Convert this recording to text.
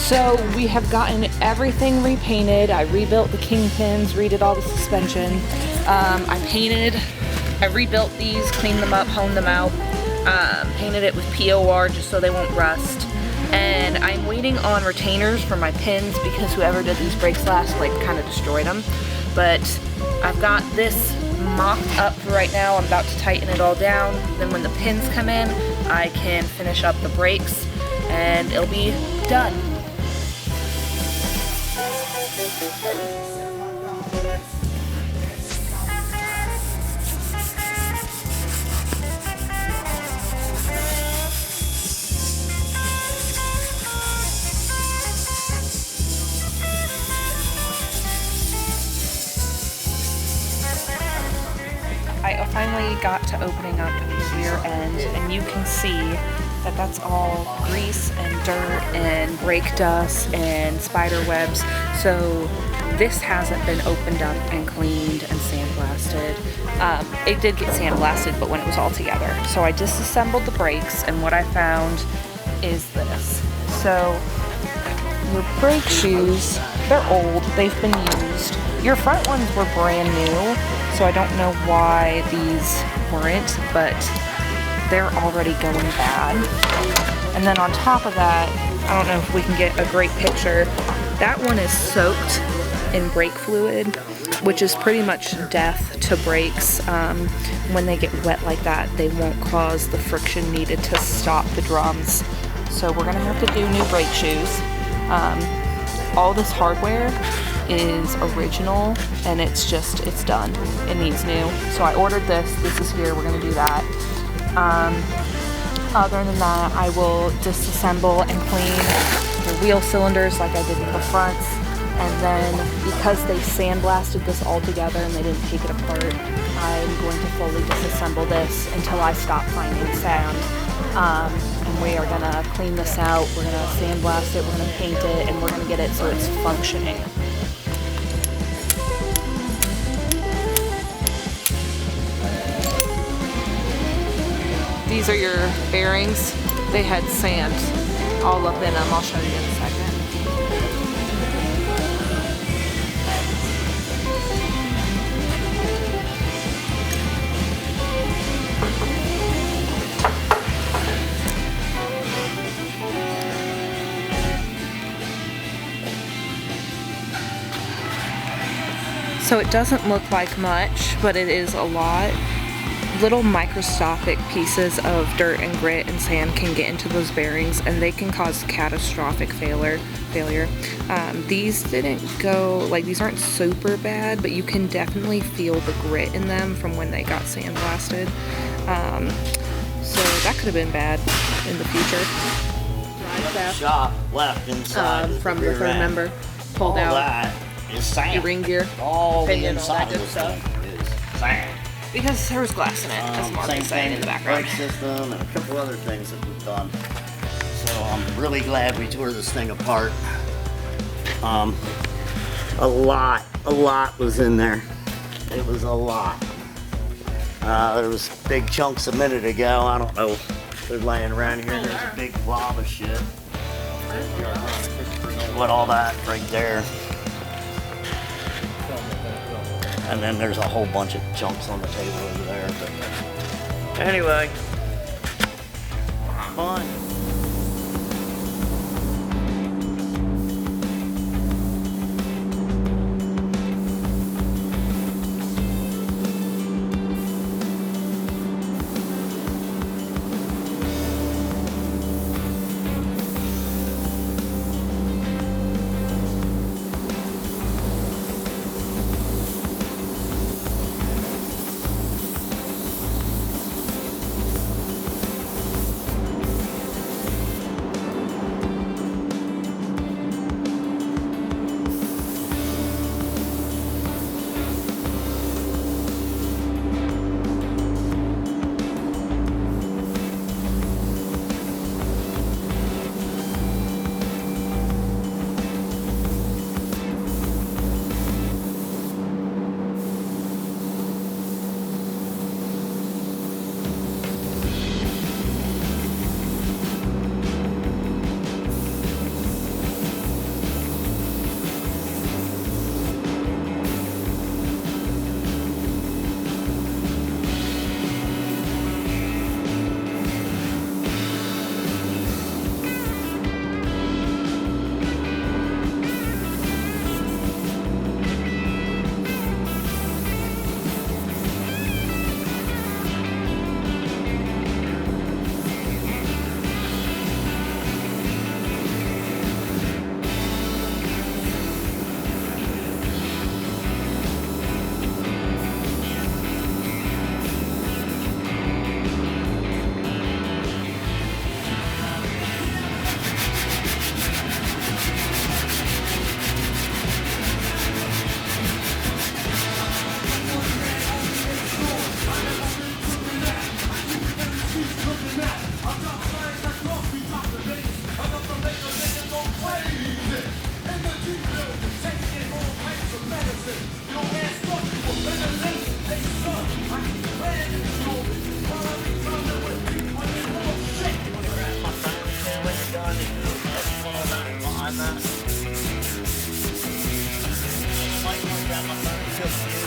So we have gotten everything repainted. I rebuilt the kingpins, redid all the suspension. I rebuilt these, cleaned them up, honed them out, painted it with POR just so they won't rust. And I'm waiting on retainers for my pins because whoever did these brakes last like kind of destroyed them. But I've got this mocked up for right now. I'm about to tighten it all down. Then when the pins come in, I can finish up the brakes and it'll be done. I finally got to opening up the rear end, and you can see that that's all grease and dirt and brake dust and spider webs. So this hasn't been opened up and cleaned and sandblasted. It did get sandblasted, but when it was all together. So I disassembled the brakes, and what I found is this. So your brake shoes, they're old, they've been used. Your front ones were brand new, so I don't know why these weren't, but they're already going bad. And then on top of that, I don't know if we can get a great picture, that one is soaked in brake fluid, which is pretty much death to brakes. When they get wet like that, they won't cause the friction needed to stop the drums. So we're gonna have to do new brake shoes. All this hardware is original, and it's done. It needs new. So I ordered this is here, we're gonna do that. Other than that, I will disassemble and clean the wheel cylinders like I did with the fronts. And then because they sandblasted this all together and they didn't take it apart, I'm going to fully disassemble this until I stop finding sand. And we are gonna clean this out, we're gonna sandblast it, we're gonna paint it, and we're gonna get it so it's functioning. These are your bearings. They had sand all up in them. I'll show you in a second. So it doesn't look like much, but it is a lot. Little microscopic pieces of dirt and grit and sand can get into those bearings, and they can cause catastrophic failure. These didn't go, like, these aren't super bad, but you can definitely feel the grit in them from when they got sandblasted. So that could have been bad in the future. Shop left inside from the third member, pulled out that is sand. Your ring gear, all pinion, the all that inside good of stuff. this thing is sand. Because there was glass in it, as Mark Same was saying in the background. brake system and a couple other things that we've done. So I'm really glad we tore this thing apart. A lot was in there. It was a lot. There was big chunks a minute ago. I don't know. They're laying around here. There's a big blob of shit. What all that right there. And then there's a whole bunch of chunks on the table over there. But anyway, fun. mind that? Light like that, my friend.